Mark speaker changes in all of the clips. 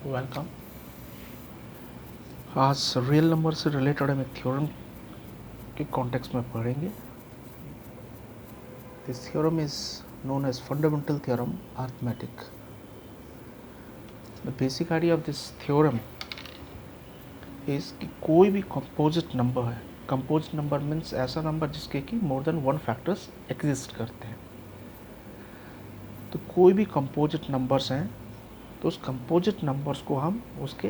Speaker 1: Welcome. आज real number से related हम एक थ्योरम के कॉन्टेक्स्ट में पढ़ेंगे। This theorem is known as fundamental theorem arithmetic. The basic idea of this theorem is कि कोई भी कंपोजिट नंबर है। कंपोजिट नंबर मीन्स ऐसा नंबर जिसके कि more than one factors exist करते हैं। तो कोई भी कंपोजिट नंबर्स हैं तो उस कंपोजिट नंबर्स को हम उसके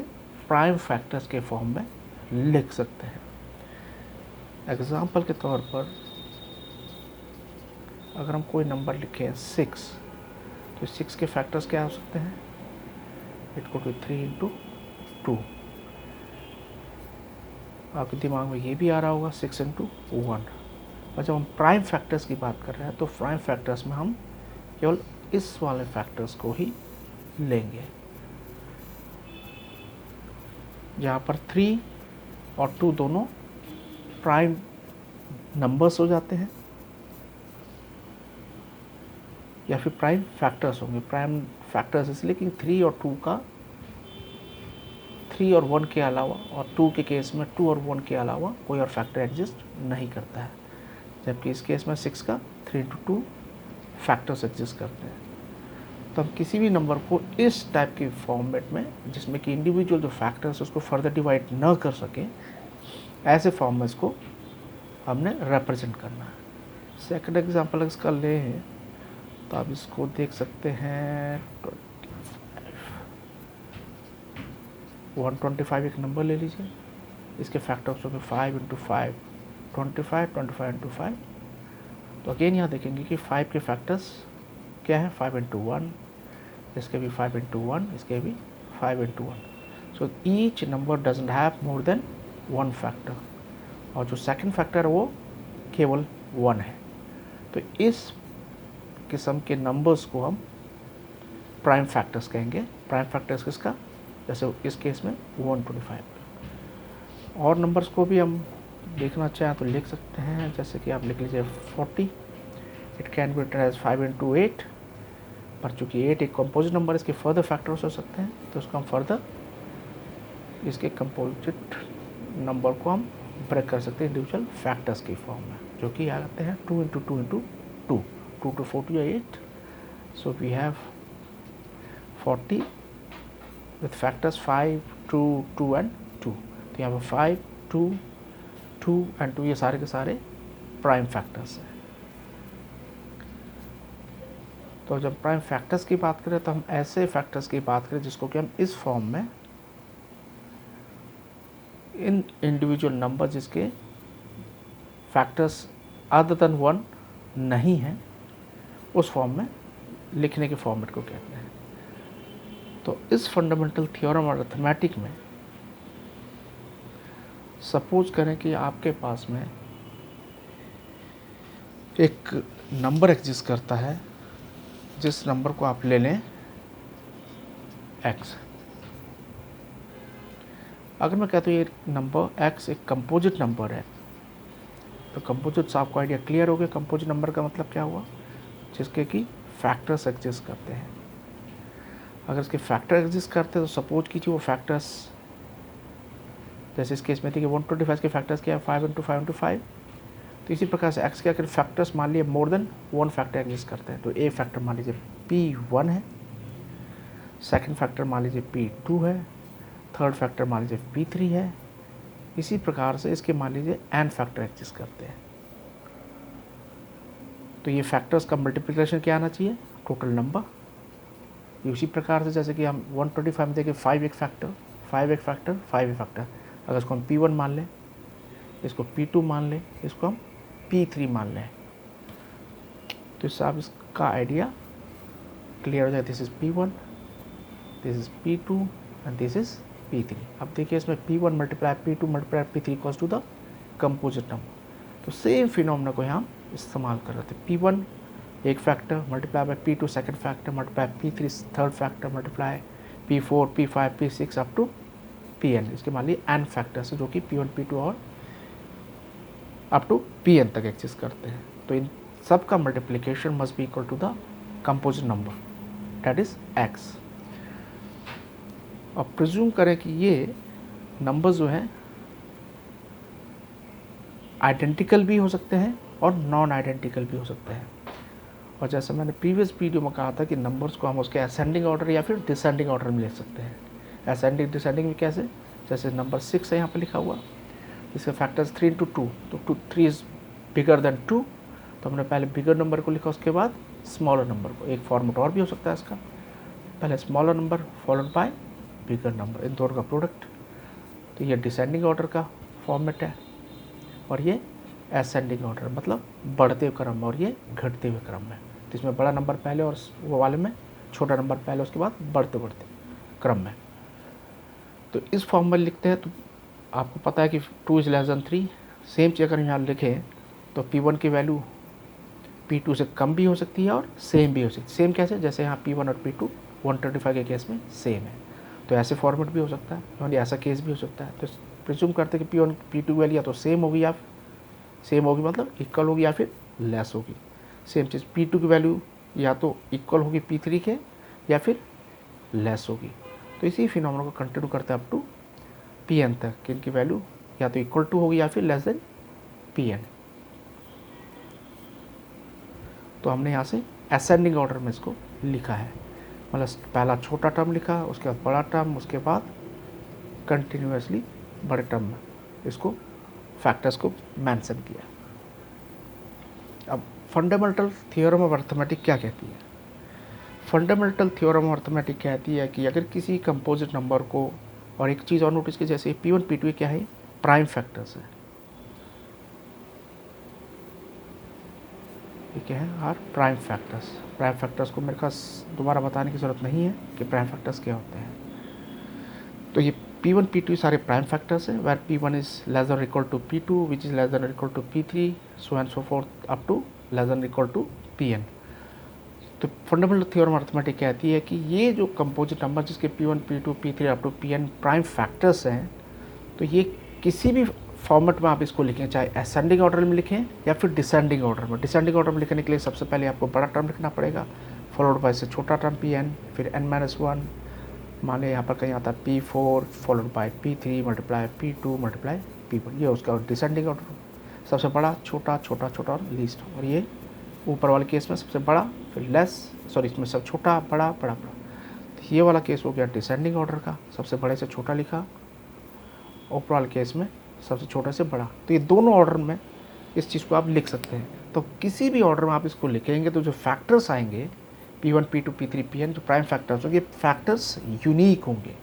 Speaker 1: प्राइम फैक्टर्स के फॉर्म में लिख सकते हैं। एग्जाम्पल के तौर पर अगर हम कोई नंबर लिखें 6, तो 6 के फैक्टर्स क्या हो सकते हैं? It could be 3 into 2। आपके दिमाग में ये भी आ रहा होगा 6 इंटू 1। और जब हम प्राइम फैक्टर्स की बात कर रहे हैं तो प्राइम फैक्टर्स में हम केवल इस वाले फैक्टर्स को ही लेंगे, जहाँ पर 3 और 2 दोनों प्राइम नंबर्स हो जाते हैं या फिर प्राइम फैक्टर्स होंगे। प्राइम फैक्टर्स इसलिए कि 3 और 2 का 3 और 1 के अलावा, और 2 के केस में 2 और 1 के अलावा कोई और फैक्टर एग्जिस्ट नहीं करता है, जबकि इस केस में 6 का 3 इंटू 2 फैक्टर्स एग्जिस्ट करते हैं। तो हम किसी भी नंबर को इस टाइप के फॉर्मेट में, जिसमें कि इंडिविजुअल जो फैक्टर्स उसको फर्दर डिवाइड न कर सके, ऐसे फॉर्म में इसको हमने रिप्रेजेंट करना है। सेकंड एग्जांपल इसका ले हैं तो आप इसको देख सकते हैं 125 एक नंबर ले लीजिए। इसके फैक्टर्स होंगे 5 इंटू 5 25, 25 इंटू 5। तो अगेन यहाँ देखेंगे कि 5 के फैक्टर्स क्या है? 5 इंटू 1, इसके भी 5 इंटू 1, इसके भी 5 into 1। So each number doesn't have more than one factor, और जो सेकंड फैक्टर है वो केवल 1 है। तो इस किस्म के नंबर्स को हम प्राइम फैक्टर्स कहेंगे। प्राइम फैक्टर्स किसका? जैसे इस केस में 125। और नंबर्स को भी हम देखना चाहें तो लिख सकते हैं, जैसे कि आप लिख लीजिए 40। It can be written as 5 into 8, पर चूँकि 8 एक कंपोजिट नंबर, इसके फर्दर फैक्टर्स हो सकते हैं, तो उसको हम फर्दर इसके कंपोजिट नंबर को हम ब्रेक कर सकते हैं इंडिविजुअल फैक्टर्स की फॉर्म में, जो कि आ जाते हैं 2 into 2 into 2, 2 to 40 or 8. So we have 40 with factors 5, 2, 2 and 2. तो यहाँ पर 5, 2, 2 and 2 ये सारे के सारे प्राइम फैक्टर्स हैं। तो जब प्राइम फैक्टर्स की बात करें तो हम ऐसे फैक्टर्स की बात करें जिसको कि हम इस फॉर्म में, इन इंडिविजुअल नंबर जिसके फैक्टर्स अदर देन 1 नहीं हैं, उस फॉर्म में लिखने के फॉर्मेट को कहते हैं। तो इस फंडामेंटल थ्योरम और अरिथमेटिक में सपोज करें कि आपके पास में एक नंबर एग्जिस्ट करता है, जिस नंबर को आप ले लें x। अगर मैं कहता हूँ ये नंबर x एक कंपोजिट नंबर है, तो कंपोजिट से आपको आइडिया क्लियर हो गया। कंपोजिट नंबर का मतलब क्या हुआ? जिसके कि फैक्टर्स एग्जिस्ट करते हैं। अगर इसके फैक्टर एग्जिस्ट करते हैं तो सपोज कीजिए वो फैक्टर्स, जैसे इस केस में थी कि 125 के फैक्टर्स क्या है? 5 इंटू 5 इंटू 5। तो इसी प्रकार से एक्स के अगर फैक्टर्स मान लिए मोर देन वन फैक्टर एग्जिस्ट करते हैं, तो ए फैक्टर मान लीजिए P1 है, सेकंड फैक्टर मान लीजिए P2 है, थर्ड फैक्टर मान लीजिए P3 है। इसी प्रकार से इसके मान लीजिए n फैक्टर एग्जिस्ट करते हैं। तो ये फैक्टर्स का मल्टीप्लिकेशन क्या आना चाहिए? Total number. उसी प्रकार से जैसे कि हम 125 में देखें 5 एक फैक्टर, 5 एक फैक्टर, 5 एक फैक्टर। अगर इसको हम P1 मान लें, इसको P2 मान लें, इसको हम P3 मान लें, तो इससे आप इसका आइडिया क्लियर हो जाए। This is P1, this is P2 and this is P3। अब देखिए इसमें P1 multiply P2 multiply P3 equals to the composite number. तो सेम फिनोमेना को यहाँ इस्तेमाल कर रहे थे। P1 एक factor multiply by P2 second factor multiply P3 third factor multiply P4 P5 P6 up to Pn। इसके मान लीजिए n फैक्टर्स जो कि P1 P2 और अप टू Pn तक एग्जिस्ट करते हैं। तो इन सब का multiplication must be equal to the composite number, that is x। अब प्रिज्यूम करें कि ये नंबर्स जो हैं आइडेंटिकल भी हो सकते हैं और नॉन आइडेंटिकल भी हो सकते हैं। और जैसे मैंने प्रीवियस वीडियो में कहा था कि नंबर्स को हम उसके असेंडिंग ऑर्डर या फिर डिसेंडिंग ऑर्डर में लिख सकते हैं। असेंडिंग डिसेंडिंग में कैसे, जैसे नंबर 6 है यहाँ पर लिखा हुआ, इसका फैक्टर्स 3 into 2, तो 3 इज़ बिगर देन 2, तो हमने पहले बिगर नंबर को लिखा, उसके बाद स्मॉलर नंबर को। एक फॉर्मेट और भी हो सकता है इसका, पहले smaller number followed by bigger number, इन दोनों का प्रोडक्ट। तो ये डिसेंडिंग ऑर्डर का फॉर्मेट है और ये असेंडिंग ऑर्डर मतलब बढ़ते हुए क्रम, और ये घटते हुए क्रम में। तो इसमें बड़ा नंबर पहले और वो वाले में छोटा नंबर पहले, उसके बाद बढ़ते बढ़ते क्रम में। तो इस फॉर्म में लिखते हैं तो आपको पता है कि 2 इज़ लेस देन 3। सेम चीज़ अगर यहाँ लिखें तो P1 की वैल्यू P2 से कम भी हो सकती है और सेम भी हो सकती है। सेम कैसे, जैसे यहाँ P1 और P2 125 के केस में सेम है, तो ऐसे फॉर्मेट भी हो सकता है, यानी ऐसा केस भी हो सकता है। तो प्रिज्यूम करते हैं कि P1 P2 वैल्यू या तो सेम होगी या सेम होगी मतलब इक्वल होगी या फिर लेस होगी। सेम चीज़ P2 की वैल्यू या तो इक्वल होगी P3 के या फिर लेस होगी। तो इसी फिनोमेना को कंटिन्यू करते हैं अप टू Pn तक कि इनकी वैल्यू या तो इक्वल टू होगी या फिर लेस देन Pn। तो हमने यहाँ से असेंडिंग ऑर्डर में इसको लिखा है, मतलब पहला छोटा टर्म लिखा, उसके बाद बड़ा टर्म, उसके बाद कंटिन्यूसली बड़े टर्म में इसको फैक्टर्स को मेंशन किया। अब फंडामेंटल थ्योरम ऑफ अर्थमेटिक क्या कहती है? फंडामेंटल थ्योरम ऑफ अर्थमेटिक कहती है कि अगर किसी कंपोजिट नंबर को, और एक चीज़ और नोटिस की, जैसे P1 P2 क्या है, प्राइम फैक्टर्स है, ये क्या है, are prime factors. Prime factors को मेरे पास दोबारा बताने की ज़रूरत नहीं है कि प्राइम फैक्टर्स क्या होते हैं। तो ये P1 P2 सारे प्राइम फैक्टर्स हैं, where P1 is less than equal to P2 which is less than equal to P3 so and so forth up to less than equal to Pn। तो fundamental theorem arithmetic कहती है कि ये जो composite number जिसके P1 P2 P3 up to Pn prime factors हैं, तो ये किसी भी फॉर्मेट में आप इसको लिखें, चाहे असेंडिंग ऑर्डर में लिखें या फिर डिसेंडिंग ऑर्डर में। डिसेंडिंग ऑर्डर में लिखने के लिए सबसे पहले आपको बड़ा टर्म लिखना पड़ेगा, फॉलोड बाय से छोटा टर्म Pn, फिर n-1, मान लिया यहाँ पर कहीं आता है P4 followed by P3 multiply P2 multiply P1, ये उसका डिसेंडिंग ऑर्डर, सबसे बड़ा छोटा छोटा छोटा और लीस्ट। और ये ऊपर वाले केस में सबसे बड़ा फिर लेस, सॉरी इसमें सब छोटा बड़ा बड़ा बड़ा। तो ये वाला केस हो गया डिसेंडिंग ऑर्डर का, सबसे बड़े से छोटा लिखा, ऊपर वाले केस में सबसे छोटे से बड़ा। तो ये दोनों ऑर्डर में इस चीज़ को आप लिख सकते हैं। तो किसी भी ऑर्डर में आप इसको लिखेंगे तो जो फैक्टर्स आएंगे P1 P2 P3 Pn, जो प्राइम फैक्टर्स होंगे, फैक्टर्स यूनिक होंगे।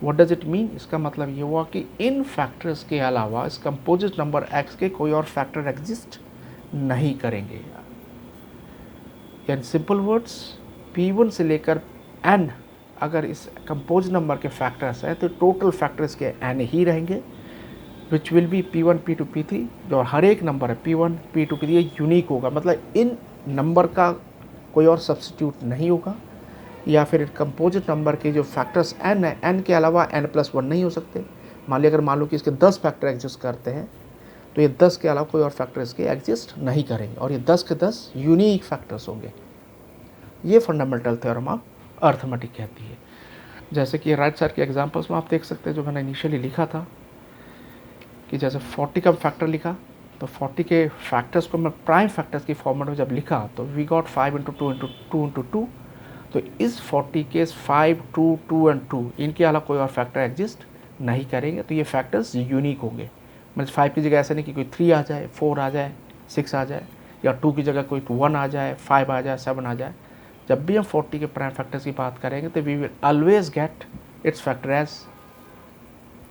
Speaker 1: What does it mean? इसका मतलब ये हुआ कि इन फैक्टर्स के अलावा इस कंपोजिट नंबर x के कोई और फैक्टर एग्जिस्ट नहीं करेंगे। इन सिंपल वर्ड्स, P1 से लेकर n अगर इस कंपोज नंबर के फैक्टर्स हैं तो टोटल फैक्टर्स के n ही रहेंगे, which will be P1 P2 P3। जो हर एक नंबर है P1 P2 P3 ये यूनिक होगा, मतलब इन नंबर का कोई और सब्सटीट्यूट नहीं होगा, या फिर कंपोजिट नंबर के जो फैक्टर्स n है, n के अलावा n+1 नहीं हो सकते। मान लो कि इसके 10 फैक्टर एग्जिस्ट करते हैं, तो ये 10 के अलावा कोई और फैक्टर इसके एग्जिस्ट नहीं करेंगे, और ये 10 के 10 यूनिक फैक्टर्स होंगे। ये फंडामेंटल थ्योरम ऑफ अर्थमेटिक कहती है। जैसे कि राइट साइड के एग्जांपल्स में आप देख सकते हैं, जो मैंने इनिशियली लिखा था कि जैसे 40 का फैक्टर लिखा, तो 40 के फैक्टर्स को मैं प्राइम फैक्टर्स की फॉर्मेट में जब लिखा तो वी गॉट 5 × 2 × 2 × 2। तो इस 40 के 5, 2, 2 एंड 2 इनके अलावा कोई और फैक्टर एग्जिस्ट नहीं करेंगे, तो ये फैक्टर्स यूनिक होंगे। मतलब 5 की जगह ऐसा नहीं कि कोई 3 आ जाए, 4 आ जाए, 6 आ जाए, या 2 की जगह कोई 1 आ जाए, 5 आ जाए, 7 आ जाए। जब भी हम 40 के प्राइम फैक्टर्स की बात करेंगे तो we will always get its factor as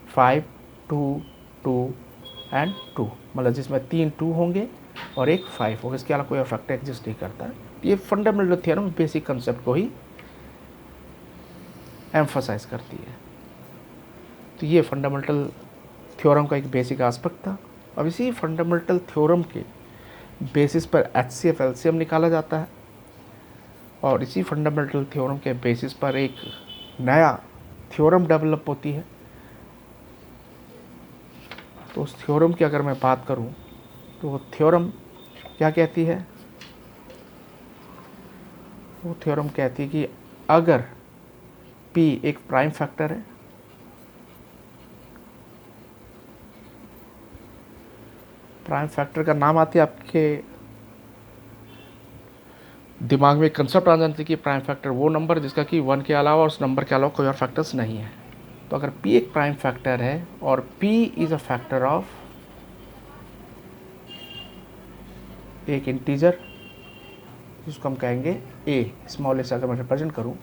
Speaker 1: 5, 2, 2 and 2, मतलब जिसमें 3 2 होंगे और एक 5 होगा, इसके अलावा कोई और फैक्टर एग्जिस्ट नहीं करता है। ये फंडामेंटल थ्योरम बेसिक कंसेप्ट को ही एम्फसाइज करती है। तो ये फंडामेंटल थ्योरम का एक बेसिक एस्पेक्ट था। अब इसी फंडामेंटल थ्योरम के बेसिस पर HCF LCM निकाला जाता है, और इसी फंडामेंटल थ्योरम के बेसिस पर एक नया थ्योरम डेवलप होती है। तो उस थ्योरम की अगर मैं बात करूं तो वो थ्योरम क्या कहती है? वो थ्योरम कहती है कि अगर p एक प्राइम फैक्टर है, प्राइम फैक्टर का नाम आते आपके दिमाग में कंसेप्ट आ जाती है कि प्राइम फैक्टर वो नंबर जिसका कि 1 के अलावा उस नंबर के अलावा कोई और फैक्टर्स नहीं है। तो अगर p एक प्राइम फैक्टर है और p is a factor of एक इंटीजर जिसको हम कहेंगे a, स्मॉल ए से अगर मैं रिप्रेजेंट करूँ,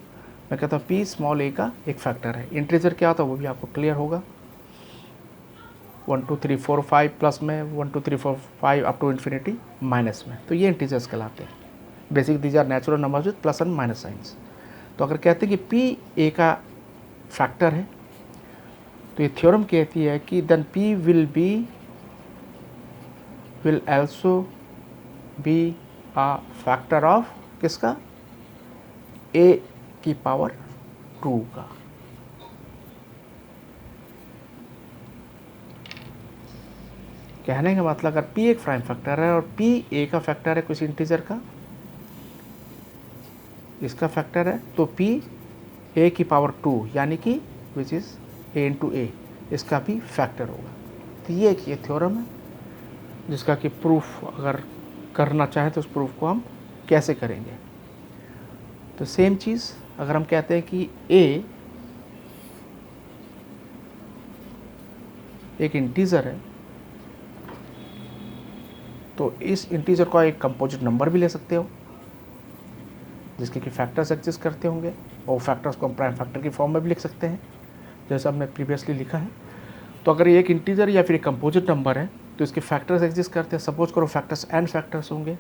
Speaker 1: मैं कहता हूँ p स्मॉल a का एक फैक्टर है। इंटीजर क्या होता है वो भी आपको क्लियर होगा, 1 2 3 4 5 प्लस में, 1 2 3 4 5 अप टू इन्फिनिटी माइनस में, तो ये इंटीजर्स कहलाते हैं। Basic these are natural numbers with plus and minus signs. तो अगर कहते हैं कि p a का फैक्टर है, तो ये थ्योरम कहती है कि then p will also be a factor of किसका, a की पावर 2 का। कहने का मतलब अगर p एक प्राइम फैक्टर है और p a का फैक्टर है किसी इंटीजर का, इसका फैक्टर है, तो p a की पावर 2 यानी कि विच इज़ a इंटू ए, इसका भी फैक्टर होगा। तो ये एक ये थ्योरम है जिसका कि प्रूफ अगर करना चाहें तो उस प्रूफ को हम कैसे करेंगे। तो सेम चीज़ अगर हम कहते हैं कि a एक इंटीजर है, तो इस इंटीजर का एक कंपोजिट नंबर भी ले सकते हो जिसके कि फैक्टर्स एग्जिस्ट करते होंगे, और फैक्टर्स को हम प्राइम फैक्टर की फॉर्म में भी लिख सकते हैं जैसा हमने प्रीवियसली लिखा है। तो अगर ये एक इंटीजर या फिर एक कंपोजिट नंबर है तो इसके फैक्टर्स एग्जिस्ट करते हैं। सपोज करो फैक्टर्स n फैक्टर्स होंगे,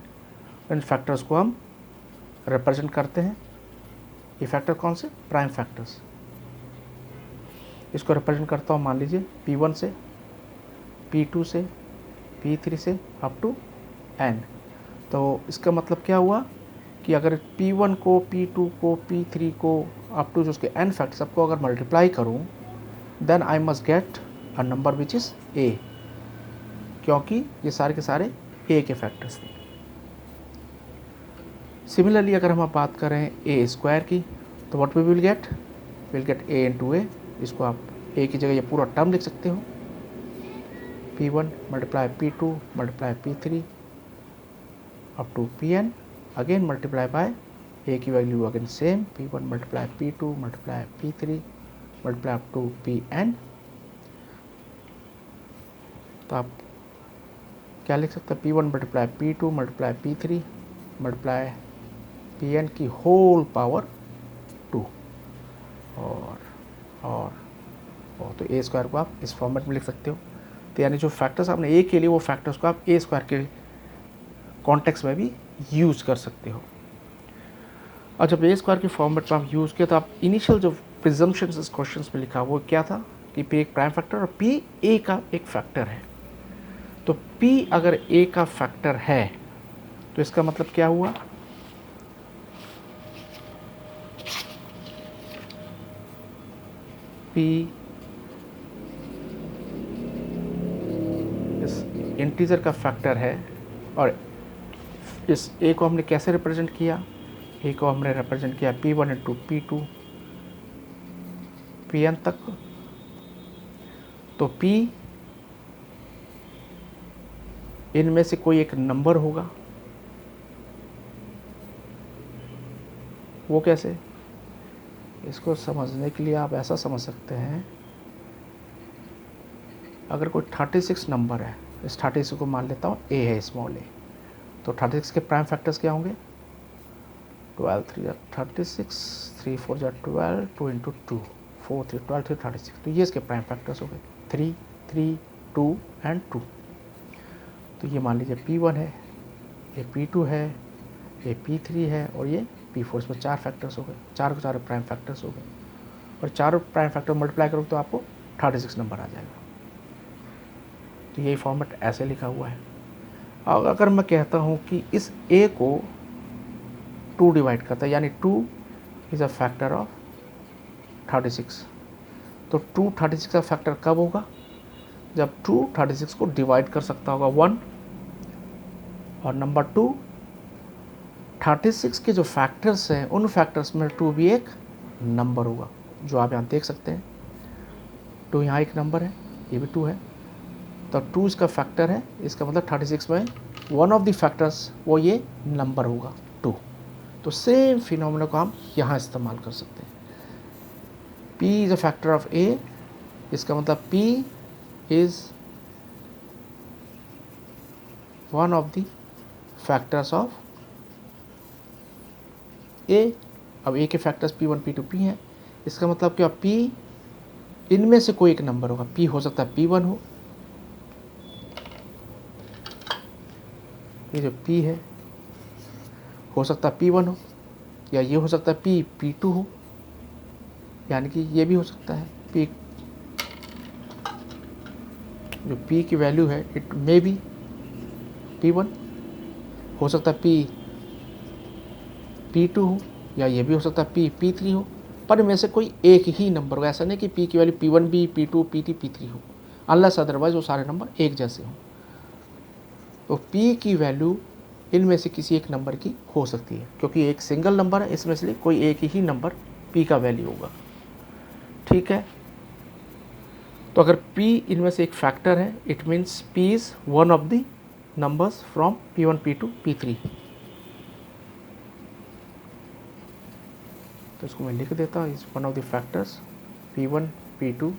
Speaker 1: इन फैक्टर्स को हम रिप्रेजेंट करते हैं। ये फैक्टर कौन से, प्राइम फैक्टर्स। इसको रिप्रेजेंट करता हूँ मान लीजिए p1 से, p2 से, p3 से अप टू n। तो इसका मतलब क्या हुआ कि अगर p1 को, p2 को, p3 को अप टू जो उसके n फैक्टर सबको अगर मल्टीप्लाई करूं, then I must get a number which is a, क्योंकि ये सारे के सारे a के फैक्टर्स थे। सिमिलरली अगर हम बात करें a स्क्वायर की, तो what we will get a into A. इसको आप a की जगह ये पूरा टर्म लिख सकते हो, p1 multiply p2 multiply p3 up to pn, again multiply by a की value again same, p1 multiply p2 multiply p3 multiply up to pn। तो आप क्या लिख सकते हैं, p1 multiply p2 multiply p3 multiply pn की whole power 2 और तो a स्क्वायर को आप इस फॉर्मेट में लिख सकते हो। तो यानी जो फैक्टर्स आपने a के लिए वो फैक्टर्स को आप a स्क्वायर के कॉन्टेक्स्ट में भी यूज़ कर सकते हो। और जब a स्क्वायर की फॉर्मेट में आप यूज़ किया तो आप इनिशियल जो प्रिजम्पशंस इस क्वेश्चन में लिखा वो क्या था कि p एक प्राइम फैक्टर और p a का एक फैक्टर है। तो p अगर a का फैक्टर है तो इसका मतलब क्या हुआ, p इस इंटीजर का फैक्टर है। और इस a को हमने कैसे रिप्रेजेंट किया, a को हमने रिप्रेजेंट किया p1 इंटू p2 pn तक। तो p इनमें से कोई एक नंबर होगा, वो कैसे, इसको समझने के लिए आप ऐसा समझ सकते हैं, अगर कोई 36 नंबर है, इस 36 को मान लेता हूँ a है, स्मॉल a, तो 36 के प्राइम फैक्टर्स क्या होंगे, 12 3 36, 3 4 12, 2 इंटू 2 4 3 12 3 36। तो ये इसके प्राइम फैक्टर्स हो गए 3 3 2 एंड 2। तो ये मान लीजिए p1 है, ये p2 है, ये p3 है और ये p4। इसमें 4 फैक्टर्स हो गए, 4 के 4 प्राइम फैक्टर्स हो गए, और 4 प्राइम फैक्टर मल्टीप्लाई करो तो आपको 36 नंबर आ जाएगा। तो यही फॉर्मेट ऐसे लिखा हुआ है। और अगर मैं कहता हूँ कि इस a को 2 डिवाइड करता है, यानी 2 इज़ अ फैक्टर ऑफ 36, तो 2 36 का फैक्टर कब होगा, जब 2 36 को डिवाइड कर सकता होगा 1, और नंबर 2 36 के जो फैक्टर्स हैं उन फैक्टर्स में 2 भी एक नंबर होगा। जो आप यहाँ देख सकते हैं। 2 यहाँ एक नंबर है, ये भी 2 है, तो 2 इसका फैक्टर है, इसका मतलब 36 में वन ऑफ द फैक्टर्स वो ये नंबर होगा 2। तो सेम फिनोमेना को हम यहाँ इस्तेमाल कर सकते हैं। P is a factor of A, इसका मतलब P is one of the factors of A। अब A के फैक्टर्स P1 P2 P हैं, इसका मतलब क्या P इनमें से कोई एक नंबर होगा। P हो सकता है P1 हो, ये जो P है हो सकता है P1 हो, या ये हो सकता है P2 हो, यानी कि ये भी हो सकता है P, जो P की वैल्यू है इट मे बी P1, हो सकता है P2 हो, या ये भी हो सकता है P3 हो, पर इनमें से कोई एक ही नंबर हो। ऐसा नहीं कि P की वैल्यू P1 भी, P2, P3, P3 हो, अनलेस अदरवाइज वो सारे नंबर एक जैसे हों। तो P की वैल्यू इनमें से किसी एक नंबर की हो सकती है, क्योंकि एक सिंगल नंबर है, इसमें से कोई एक ही नंबर P का वैल्यू होगा। ठीक है, तो अगर P इनमें से एक फैक्टर है, it means P is one of the numbers from P1, P2, P3। तो इसको मैं लिख देता हूँ, is one of the factors P1, P2,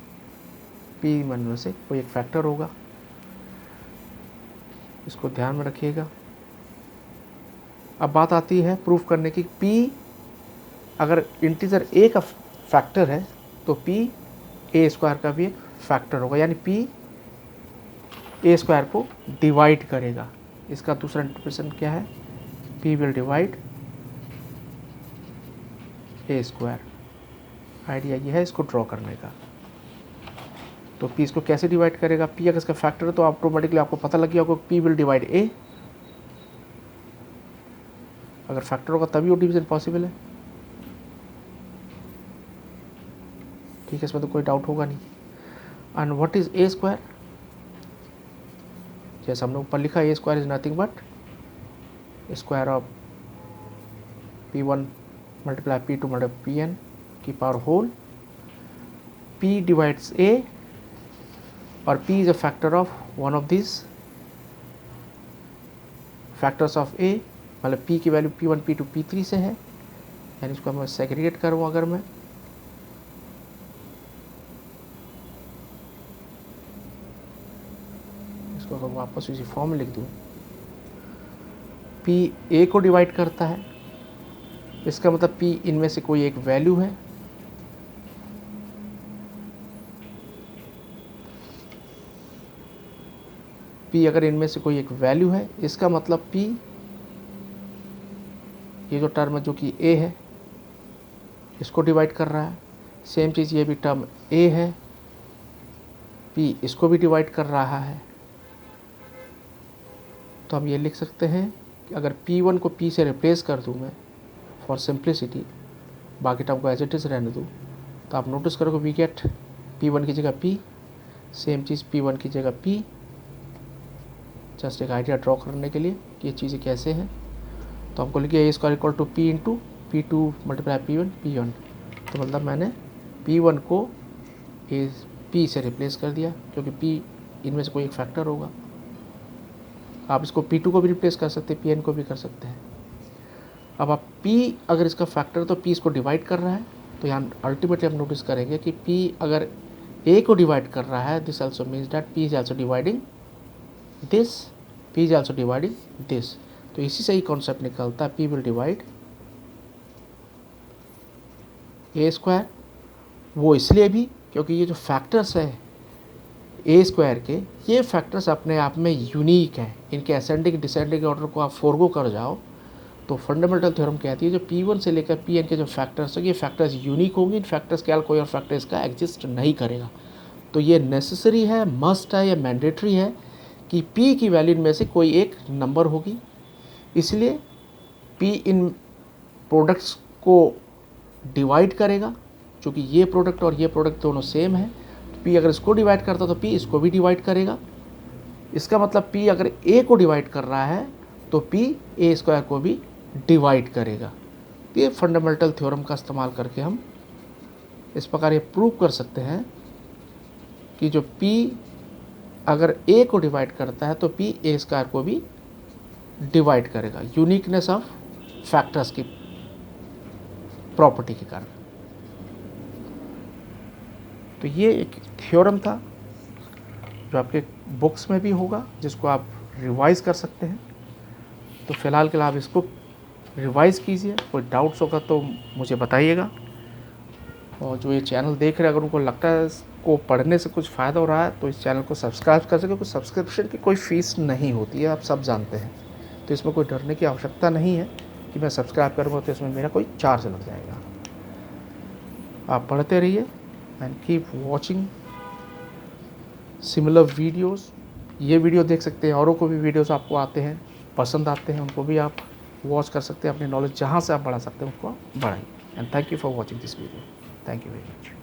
Speaker 1: P1 में से कोई एक फैक्टर होगा, इसको ध्यान में रखिएगा। अब बात आती है प्रूफ करने की, P अगर इंटीजर A का फैक्टर है तो P A स्क्वायर का भी एक फैक्टर होगा, यानी P A स्क्वायर को डिवाइड करेगा। इसका दूसरा इंटरप्रिटेशन क्या है, P will divide A square. Idea ये है इसको ड्रॉ करने का। तो P इसको कैसे डिवाइड करेगा, P अगर इसका फैक्टर है तो ऑटोमेटिकली आपको पता लग गया होगा P विल डिवाइड A। अगर फैक्टर होगा तभी वो डिवीजन पॉसिबल है। ठीक है, इसमें तो कोई डाउट होगा नहीं। And what is A square, जैसे हमने ऊपर लिखा A square is nothing but square of P1 multiply P2 multiply Pn की power whole. P divides A और P is a factor of one of this factors of A, मतलब P की value P1, P2, P3 से है, यानी इसको मैं segregate करूँ, अगर मैं इसको अगर वापस इसी फॉर्म में लिख दूँ, P A को डिवाइड करता है, इसका मतलब P इनमें से कोई एक वैल्यू है, P अगर इनमें से कोई एक वैल्यू है, इसका मतलब P ये जो टर्म है जो कि A है इसको डिवाइड कर रहा है। सेम चीज़ ये भी टर्म A है, P इसको भी डिवाइड कर रहा है। तो हम ये लिख सकते हैं कि अगर P1 को P से रिप्लेस कर दूँ मैं फॉर सिंप्लिसिटी, बाकी टर्म को एज इट इज़ रहने दूँ, तो आप नोटिस करोगे वी गेट P1 की जगह P, सेम चीज़ P1 की जगह P। जस्ट एक आइडिया ड्रॉ करने के लिए कि ये चीज़ें कैसे हैं, तो हमको लिखिए A square equal to P into P2 multiply P1 P1। तो मतलब मैंने P1 को P से रिप्लेस कर दिया, क्योंकि P इनमें से कोई एक फैक्टर होगा। आप इसको P2 को भी रिप्लेस कर सकते हैं, Pn को भी कर सकते हैं। अब आप P अगर इसका फैक्टर है तो P इसको डिवाइड कर रहा है, तो यहाँ अल्टीमेटली हम नोटिस करेंगे कि P अगर A को डिवाइड कर रहा है, this also means that P is also dividing this, P is also dividing this. तो इसी से ही कॉन्सेप्ट निकलता है P will divide A square. वो इसलिए भी क्योंकि ये जो फैक्टर्स है A स्क्वायर के, ये फैक्टर्स अपने आप में यूनिक हैं। इनके असेंडिंग डिसेंडिंग ऑर्डर को आप फोरगो कर जाओ तो फंडामेंटल थ्योरम कहती है जो P1 से लेकर Pn के जो फैक्टर्स हैं, ये फैक्टर्स यूनिक होंगे। इन फैक्टर्स के अलावा कोई और फैक्टर इसका एग्जिस्ट नहीं करेगा। तो ये नेसेसरी है, मस्ट है, या मैंडेटरी है कि P की वैल्यू में से कोई एक नंबर होगी। इसलिए P इन प्रोडक्ट्स को डिवाइड करेगा, क्योंकि ये प्रोडक्ट और ये प्रोडक्ट दोनों सेम है। तो P अगर इसको डिवाइड करता तो P इसको भी डिवाइड करेगा। इसका मतलब P अगर A को डिवाइड कर रहा है तो P A स्क्वायर को भी डिवाइड करेगा। तो ये फंडामेंटल थ्योरम का इस्तेमाल करके हम इस प्रकार ये प्रूव कर सकते हैं कि जो P अगर A को डिवाइड करता है तो P A स्क्वायर को भी डिवाइड करेगा, यूनिकनेस ऑफ फैक्टर्स की प्रॉपर्टी के कारण। तो ये एक थ्योरम था जो आपके बुक्स में भी होगा, जिसको आप रिवाइज कर सकते हैं। तो फिलहाल के लिए आप इसको रिवाइज कीजिए, कोई डाउट्स होगा तो मुझे बताइएगा। और जो ये चैनल देख रहे हैं, अगर उनको लगता है इसको पढ़ने से कुछ फ़ायदा हो रहा है तो इस चैनल को सब्सक्राइब कर सके। कुछ सब्सक्रिप्शन की कोई फ़ीस नहीं होती है, आप सब जानते हैं, तो इसमें कोई डरने की आवश्यकता नहीं है कि मैं सब्सक्राइब करूँगा तो इसमें मेरा कोई चार्ज लग जाएगा। आप पढ़ते रहिए and keep watching similar videos. ये वीडियो देख सकते हैं, औरों को भी वीडियोस आपको आते हैं, पसंद आते हैं, उनको भी आप वॉच कर सकते हैं। अपनी नॉलेज जहाँ से आप बढ़ा सकते हैं उसको बढ़ाइए। And thank you for watching this video. Thank you very much.